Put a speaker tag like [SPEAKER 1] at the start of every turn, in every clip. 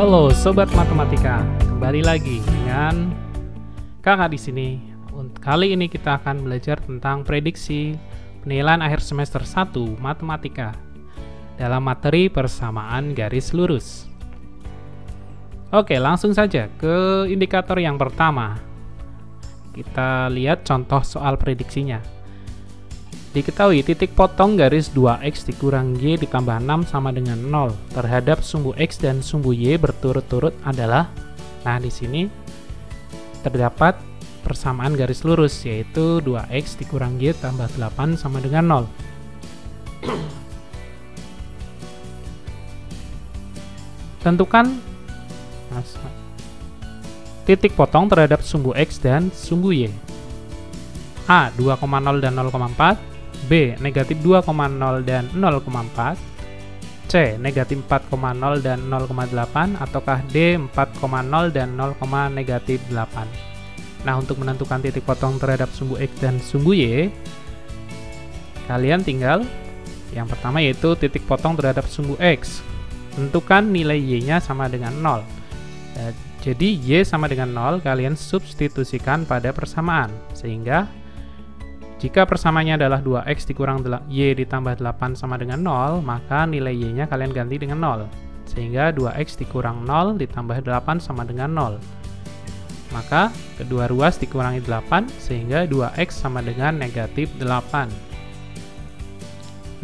[SPEAKER 1] Halo Sobat Matematika, kembali lagi dengan kakak di sini. Kali ini kita akan belajar tentang prediksi penilaian akhir semester 1 Matematika dalam materi persamaan garis lurus. Oke, langsung saja ke indikator yang pertama. Kita lihat contoh soal prediksinya. Diketahui titik potong garis 2x dikurang y ditambah 6 sama dengan 0 terhadap sumbu x dan sumbu y berturut-turut adalah. Nah, di sini terdapat persamaan garis lurus, yaitu 2x dikurang y tambah 8 sama dengan 0. Tentukan titik potong terhadap sumbu x dan sumbu y. A. 2,0 dan 0,4, B. Negatif 2,0 dan 0,4, C. Negatif 4,0 dan 0,8, ataukah D. 4,0 dan 0, negatif 8. Nah, untuk menentukan titik potong terhadap sumbu x dan sumbu y, kalian tinggal yang pertama yaitu titik potong terhadap sumbu x. Tentukan nilai y-nya sama dengan 0. Jadi y sama dengan 0, kalian substitusikan pada persamaan, sehingga jika persamaannya adalah 2x dikurang y ditambah 8 sama dengan 0, maka nilai y-nya kalian ganti dengan 0. Sehingga 2x dikurang 0 ditambah 8 sama dengan 0. Maka kedua ruas dikurangi 8, sehingga 2x sama dengan negatif 8.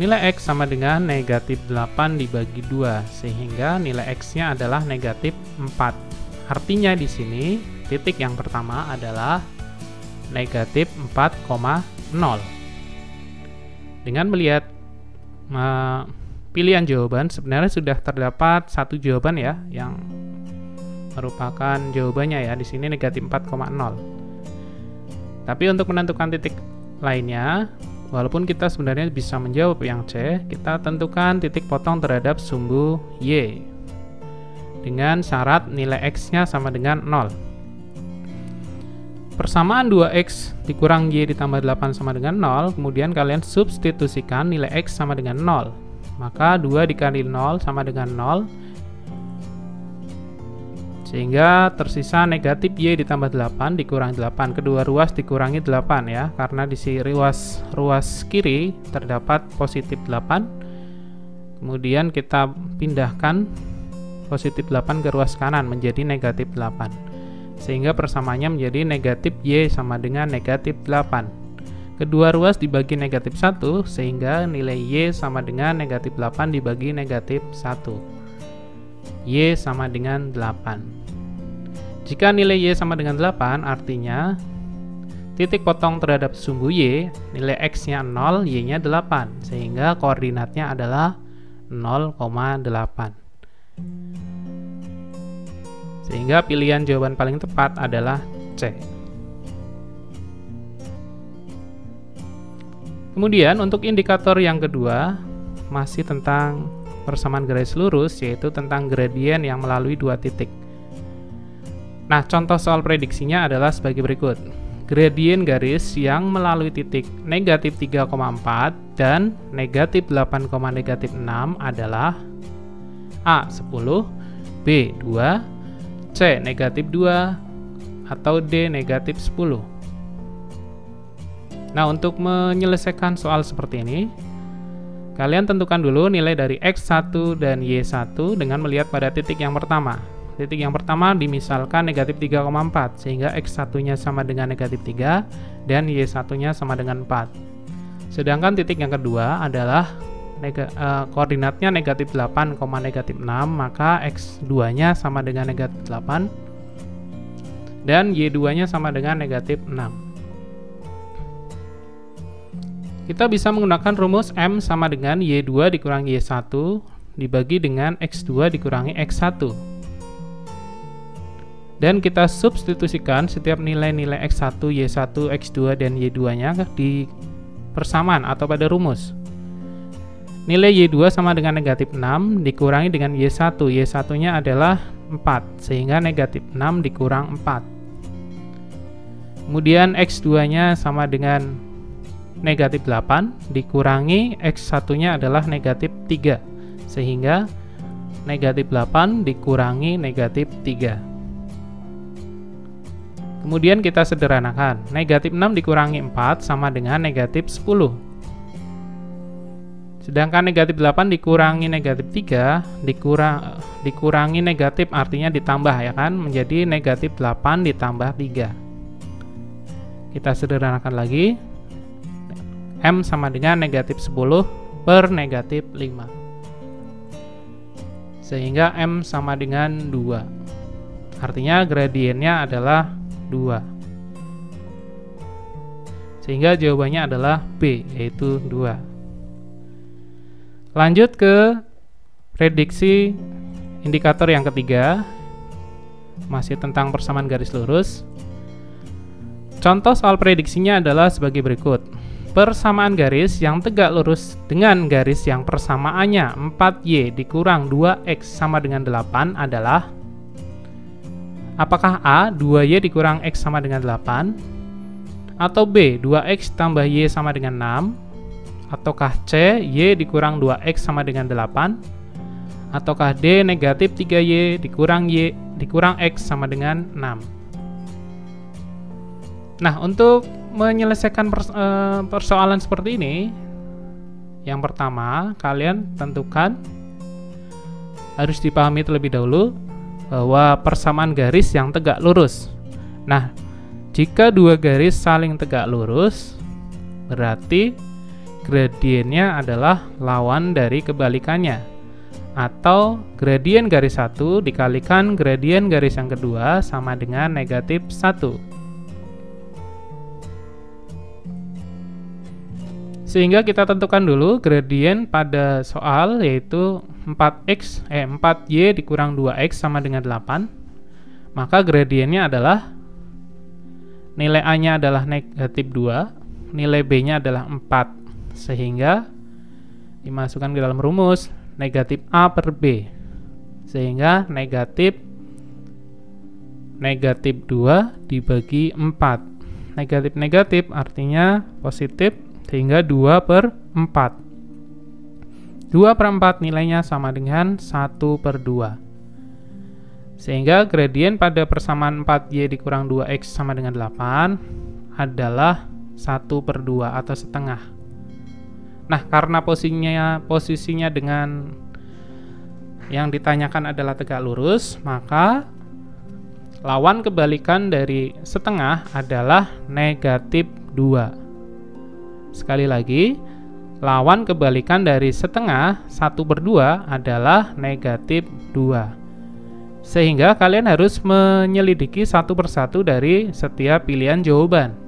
[SPEAKER 1] Nilai x sama dengan negatif 8 dibagi 2, sehingga nilai x-nya adalah negatif 4. Artinya di sini, titik yang pertama adalah negatif 4,0. Dengan melihat pilihan jawaban, sebenarnya sudah terdapat satu jawaban ya, yang merupakan jawabannya ya, di sini negatif 4,0. Tapi untuk menentukan titik lainnya, walaupun kita sebenarnya bisa menjawab yang C, kita tentukan titik potong terhadap sumbu y dengan syarat nilai x-nya sama dengan 0. Persamaan 2x dikurang y ditambah 8 sama dengan 0, kemudian kalian substitusikan nilai x sama dengan 0. Maka 2 dikali 0 sama dengan 0, sehingga tersisa negatif y ditambah 8 dikurangi 8. Kedua ruas dikurangi 8 ya, karena di sini ruas kiri terdapat positif 8. Kemudian kita pindahkan positif 8 ke ruas kanan menjadi negatif 8. Sehingga persamaannya menjadi negatif y sama dengan negatif 8. Kedua ruas dibagi negatif 1, sehingga nilai y sama dengan negatif 8 dibagi negatif 1. Y sama dengan 8. Jika nilai y sama dengan 8, artinya titik potong terhadap sumbu y, nilai x-nya 0, y-nya 8, sehingga koordinatnya adalah 0,8. Sehingga pilihan jawaban paling tepat adalah C. Kemudian untuk indikator yang kedua, masih tentang persamaan garis lurus, yaitu tentang gradien yang melalui dua titik. Nah, contoh soal prediksinya adalah sebagai berikut. Gradien garis yang melalui titik negatif 3,4 dan negatif 8, negatif 6 adalah A. 10, B. 2, C. Negatif 2, atau D. Negatif 10. Nah, untuk menyelesaikan soal seperti ini, kalian tentukan dulu nilai dari x1 dan y1 dengan melihat pada titik yang pertama. Titik yang pertama dimisalkan negatif 3,4, sehingga x1-nya sama dengan negatif 3 dan y1-nya sama dengan 4. Sedangkan titik yang kedua adalah koordinatnya negatif 8, negatif 6, maka x2-nya sama dengan negatif 8 dan y2-nya sama dengan negatif 6. Kita bisa menggunakan rumus M sama dengan y2 dikurangi y1 dibagi dengan x2 dikurangi x1. Dan kita substitusikan setiap nilai-nilai x1, y1, x2, dan y2-nya di persamaan atau pada rumus. Nilai y2 sama dengan negatif 6 dikurangi dengan y1. Y1-nya adalah 4, sehingga negatif 6 dikurang 4. Kemudian x2-nya sama dengan negatif 8 dikurangi x1-nya adalah negatif 3, sehingga negatif 8 dikurangi negatif 3. Kemudian kita sederhanakan, negatif 6 dikurangi 4 sama dengan negatif 10. Sedangkan negatif 8 dikurangi negatif 3 dikurangi negatif, artinya ditambah ya kan, menjadi negatif 8 ditambah 3. Kita sederhanakan lagi, M sama dengan negatif 10 per negatif 5. Sehingga M sama dengan 2. Artinya gradiennya adalah 2. Sehingga jawabannya adalah B, yaitu 2. Lanjut ke prediksi indikator yang ketiga, masih tentang persamaan garis lurus. Contoh soal prediksinya adalah sebagai berikut. Persamaan garis yang tegak lurus dengan garis yang persamaannya 4Y dikurang 2X sama dengan 8 adalah, apakah A, 2Y dikurang X sama dengan 8? Atau B, 2X tambah Y sama dengan 6? Ataukah C, Y dikurang 2X sama dengan 8? Ataukah D, negatif 3Y dikurang X sama dengan 6? Nah, untuk menyelesaikan persoalan seperti ini, yang pertama, kalian tentukan, harus dipahami terlebih dahulu, bahwa persamaan garis yang tegak lurus. Nah, jika dua garis saling tegak lurus, berarti gradiennya adalah lawan dari kebalikannya, atau gradien garis 1 dikalikan gradien garis yang kedua sama dengan negatif 1. Sehingga kita tentukan dulu gradien pada soal, yaitu 4Y dikurang 2X sama dengan 8. Maka gradiennya adalah, nilai A-nya adalah negatif 2, nilai B-nya adalah 4. Sehingga dimasukkan ke dalam rumus negatif A per B. Sehingga negatif 2 dibagi 4. Negatif-negatif artinya positif, sehingga 2 per 4. 2 per 4 nilainya sama dengan 1 per 2. Sehingga gradien pada persamaan 4Y dikurang 2X sama dengan 8 adalah 1 per 2 atau setengah. Nah, karena posisinya dengan yang ditanyakan adalah tegak lurus, maka lawan kebalikan dari setengah adalah negatif 2. Sekali lagi, lawan kebalikan dari setengah 1 per 2 adalah negatif 2. Sehingga kalian harus menyelidiki satu persatu dari setiap pilihan jawaban.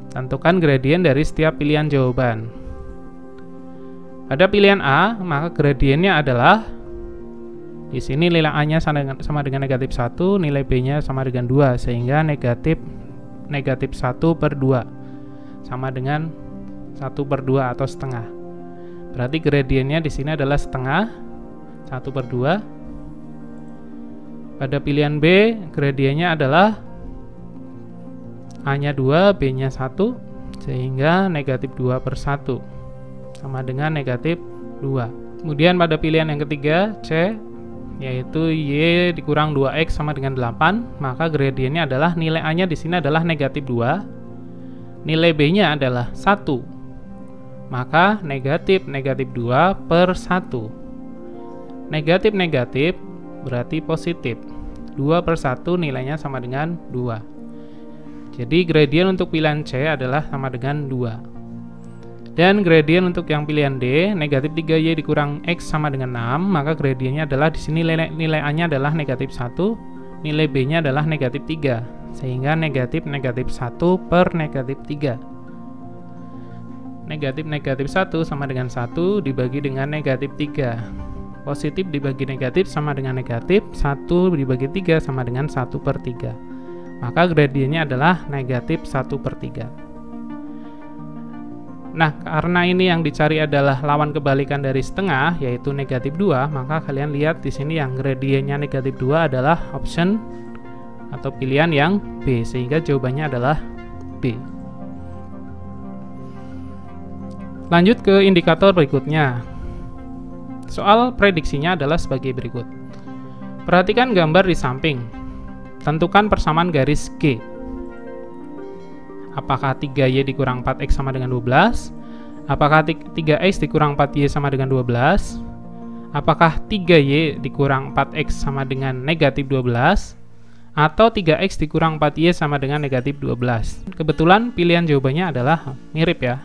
[SPEAKER 1] Tentukan gradien dari setiap pilihan jawaban. Pada pilihan A, maka gradiennya adalah, di sini nilai A-nya sama dengan negatif 1, nilai B-nya sama dengan 2, sehingga negatif 1 per 2 sama dengan 1 per 2 atau setengah. Berarti gradiennya di sini adalah setengah 1 per 2. Pada pilihan B, gradiennya adalah A-nya 2, B-nya 1, sehingga negatif 2 per 1 sama dengan negatif 2. Kemudian pada pilihan yang ketiga, C, yaitu Y dikurang 2X sama dengan 8, maka gradiennya adalah, nilai A-nya di sini adalah negatif 2, nilai B-nya adalah 1, maka negatif 2 per 1. Negatif berarti positif, 2 per 1 nilainya sama dengan 2. Jadi gradien untuk pilihan C adalah sama dengan 2. Dan gradien untuk yang pilihan D, negatif 3Y dikurang X sama dengan 6, maka gradiennya adalah, di sini nilai A-nya adalah negatif 1, nilai B-nya adalah negatif 3. Sehingga negatif 1 per negatif 3. Negatif 1 sama dengan 1 dibagi dengan negatif 3. Positif dibagi negatif sama dengan negatif, 1 dibagi 3 sama dengan 1 per 3. Maka gradiennya adalah negatif 1 per 3. Nah, karena ini yang dicari adalah lawan kebalikan dari setengah, yaitu negatif 2, maka kalian lihat di sini yang gradiennya negatif 2 adalah option atau pilihan yang B, sehingga jawabannya adalah B. Lanjut ke indikator berikutnya. Soal prediksinya adalah sebagai berikut. Perhatikan gambar di samping. Tentukan persamaan garis G. Apakah 3Y dikurang 4X sama dengan 12? Apakah 3X dikurang 4Y sama dengan 12? Apakah 3Y dikurang 4X sama dengan negatif 12? Atau 3X dikurang 4Y sama dengan negatif 12? Kebetulan pilihan jawabannya adalah mirip ya.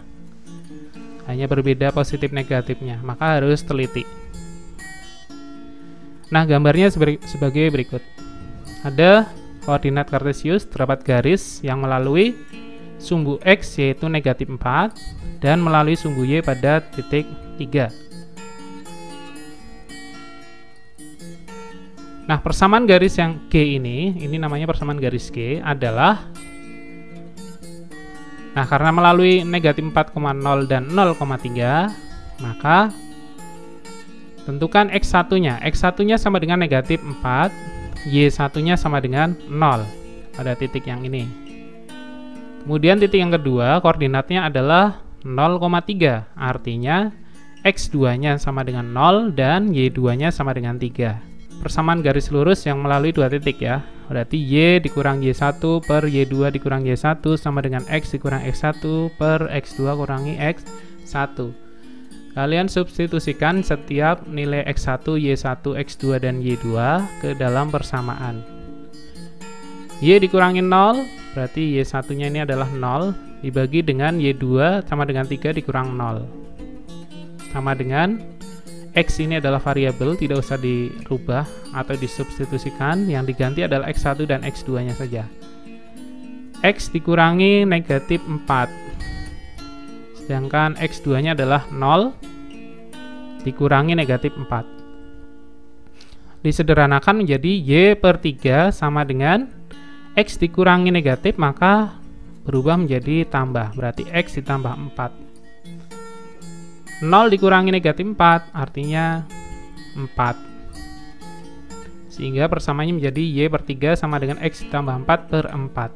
[SPEAKER 1] Hanya berbeda positif negatifnya, maka harus teliti. Nah, gambarnya sebagai berikut. Ada koordinat kartesius, terdapat garis yang melalui sumbu X yaitu negatif 4 dan melalui sumbu Y pada titik 3. Nah, persamaan garis yang G ini namanya persamaan garis G adalah, nah karena melalui negatif 4,0 dan 0,3, maka tentukan X1-nya. X1-nya sama dengan negatif 4, Y1-nya sama dengan 0 pada titik yang ini. Kemudian titik yang kedua, koordinatnya adalah 0,3, artinya X2-nya sama dengan 0 dan Y2-nya sama dengan 3. Persamaan garis lurus yang melalui dua titik ya. Berarti Y dikurang Y1 per Y2 dikurang Y1 sama dengan X dikurang X1 per X2 kurangi X1. Kalian substitusikan setiap nilai X1, Y1, X2, dan Y2 ke dalam persamaan. Y dikurangi 0, berarti Y1-nya ini adalah 0, dibagi dengan Y2 sama dengan 3 dikurang 0. Sama dengan X ini adalah variabel, tidak usah dirubah atau disubstitusikan, yang diganti adalah X1 dan X2-nya saja. X dikurangi negatif 4, sedangkan X2-nya adalah 0, dikurangi negatif 4. Disederhanakan menjadi Y per 3 sama dengan X dikurangi negatif, maka berubah menjadi tambah, berarti X ditambah 4. 0 dikurangi negatif 4, artinya 4. Sehingga persamaannya menjadi Y per 3 sama dengan X ditambah 4 per 4.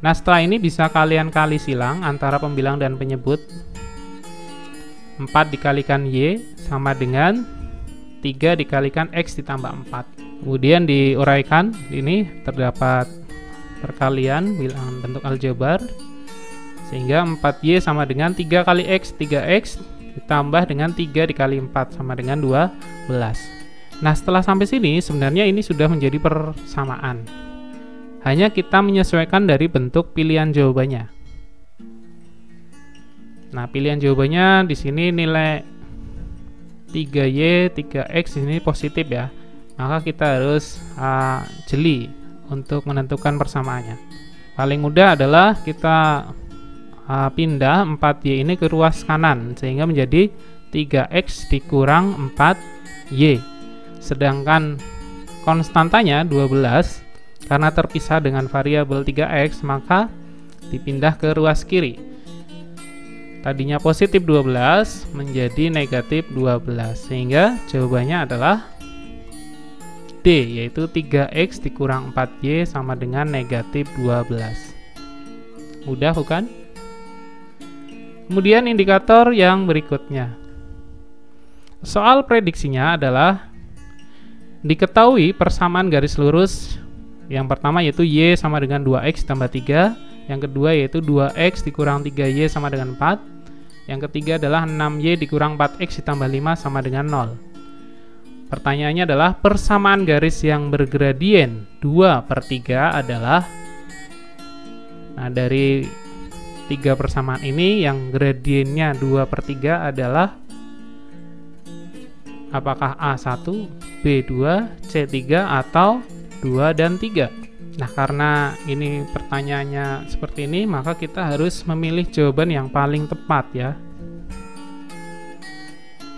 [SPEAKER 1] Nah, setelah ini bisa kalian kali silang antara pembilang dan penyebut. 4 dikalikan Y sama dengan 3 dikalikan X ditambah 4. Kemudian diuraikan, ini terdapat perkalian bilangan bentuk aljabar, sehingga 4Y sama dengan 3 kali X, 3X ditambah dengan 3 dikali 4 sama dengan 12. Nah, setelah sampai sini sebenarnya ini sudah menjadi persamaan. Hanya kita menyesuaikan dari bentuk pilihan jawabannya. Nah, pilihan jawabannya di sini nilai 3Y, 3X ini positif ya. Maka kita harus jeli untuk menentukan persamaannya. Paling mudah adalah kita pindah 4Y ini ke ruas kanan, sehingga menjadi 3X dikurang 4Y. Sedangkan konstantanya 12, karena terpisah dengan variabel 3X, maka dipindah ke ruas kiri. Tadinya positif 12 menjadi negatif 12, sehingga jawabannya adalah D, yaitu 3X dikurang 4Y sama dengan negatif 12. Mudah bukan? Kemudian indikator yang berikutnya. Soal prediksinya adalah diketahui persamaan garis lurus. Yang pertama yaitu Y sama dengan 2X tambah 3. Yang kedua yaitu 2X dikurang 3Y sama dengan 4. Yang ketiga adalah 6Y dikurang 4X ditambah 5 sama dengan 0. Pertanyaannya adalah persamaan garis yang bergradien 2/3 adalah, nah dari 3 persamaan ini yang gradiennya 2/3 adalah apakah A1, B2, C3 atau 2 dan 3. Nah, karena ini pertanyaannya seperti ini, maka kita harus memilih jawaban yang paling tepat ya.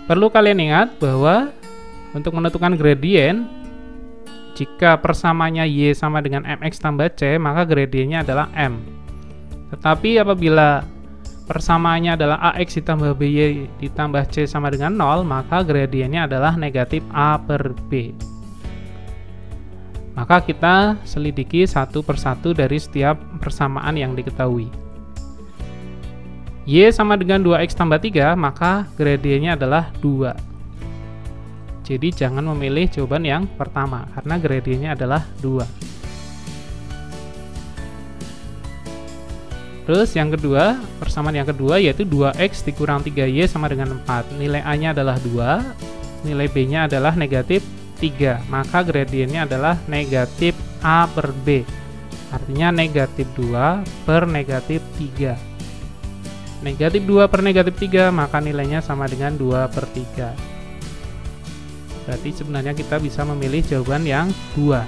[SPEAKER 1] Perlu kalian ingat bahwa untuk menentukan gradien, jika persamaannya Y sama dengan MX tambah C, maka gradiennya adalah M. Tetapi apabila persamaannya adalah AX ditambah BY ditambah C sama dengan 0, maka gradiennya adalah negatif A per B. Maka kita selidiki satu persatu dari setiap persamaan yang diketahui. Y sama dengan 2X tambah 3, maka gradiennya adalah 2. Jadi jangan memilih jawaban yang pertama karena gradiennya adalah 2. Terus yang kedua, persamaan yang kedua yaitu 2x dikurang 3y sama dengan 4. Nilai A-nya adalah 2, nilai B-nya adalah negatif 3. Maka gradiennya adalah negatif A per B. Artinya negatif 2 per negatif 3. Negatif 2 per negatif 3, maka nilainya sama dengan 2 per 3. Berarti sebenarnya kita bisa memilih jawaban yang 2.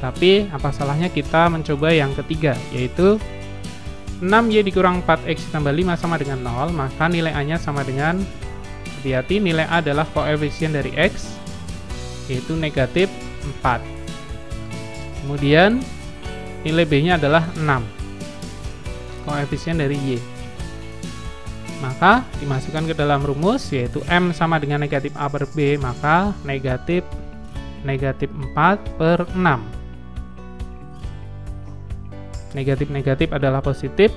[SPEAKER 1] Tapi apa salahnya kita mencoba yang ketiga, yaitu 6y dikurang 4x ditambah 5 sama dengan 0, maka nilai A-nya sama dengan, hati-hati, nilai A adalah koefisien dari x, yaitu negatif 4. Kemudian nilai B-nya adalah 6, koefisien dari y. Maka dimasukkan ke dalam rumus, yaitu M sama dengan negatif A per B, maka negatif 4 per 6. Negatif-negatif adalah positif,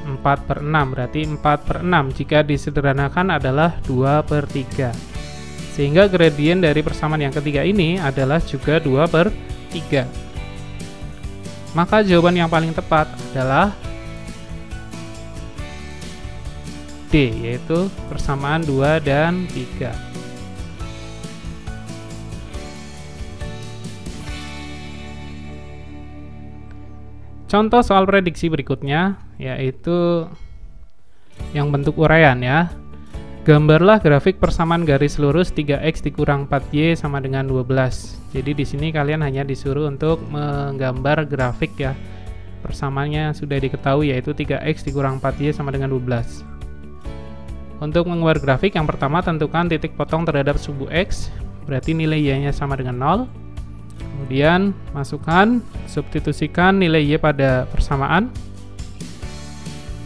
[SPEAKER 1] 4 per 6, berarti 4 per 6. Jika disederhanakan adalah 2 per 3. Sehingga gradien dari persamaan yang ketiga ini adalah juga 2 per 3. Maka jawaban yang paling tepat adalah D, yaitu persamaan 2 dan 3. Contoh soal prediksi berikutnya, yaitu yang bentuk uraian ya. Gambarlah grafik persamaan garis lurus 3x dikurang 4y sama dengan 12. Jadi di sini kalian hanya disuruh untuk menggambar grafik ya. Persamaannya sudah diketahui, yaitu 3x dikurang 4y sama dengan 12. Untuk menggambar grafik, yang pertama tentukan titik potong terhadap sumbu x, berarti nilai y-nya sama dengan 0. Kemudian masukkan, substitusikan nilai y pada persamaan.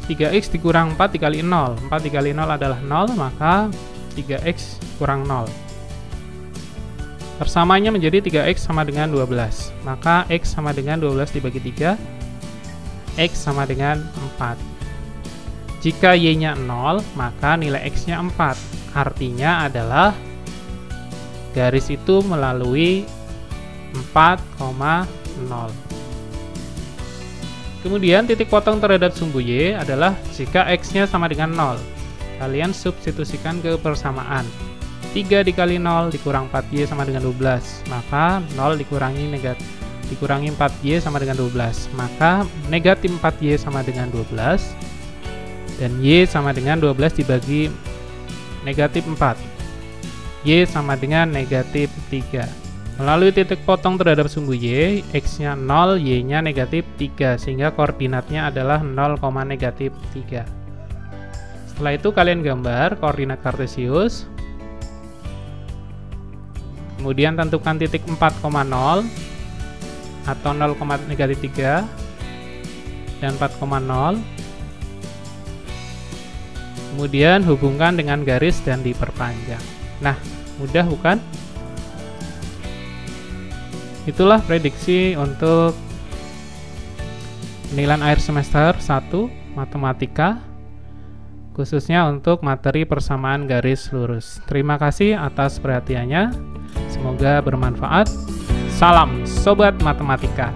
[SPEAKER 1] 3x dikurang 4 dikali 0. 4 dikali 0 adalah 0, maka 3x kurang 0. Persamaannya menjadi 3x sama dengan 12. Maka x sama dengan 12 dibagi 3, x sama dengan 4. Jika y-nya 0, maka nilai x-nya 4. Artinya adalah garis itu melalui 4,0. Kemudian titik potong terhadap sumbu y adalah jika x-nya sama dengan 0. Kalian substitusikan ke persamaan. 3 dikali 0 dikurang 4y sama dengan 12. Maka 0 dikurangi 4y sama dengan 12. Maka negatif 4y sama dengan 12. Dan y sama dengan 12 dibagi negatif 4. Y sama dengan negatif 3. Melalui titik potong terhadap sumbu y, x-nya 0, y-nya negatif 3, sehingga koordinatnya adalah 0, negatif 3. Setelah itu kalian gambar koordinat kartesius. Kemudian tentukan titik 4,0 atau 0, negatif 3 dan 4,0. Kemudian hubungkan dengan garis dan diperpanjang. Nah, mudah bukan? Itulah prediksi untuk penilaian akhir semester 1 Matematika, khususnya untuk materi persamaan garis lurus. Terima kasih atas perhatiannya. Semoga bermanfaat. Salam Sobat Matematika.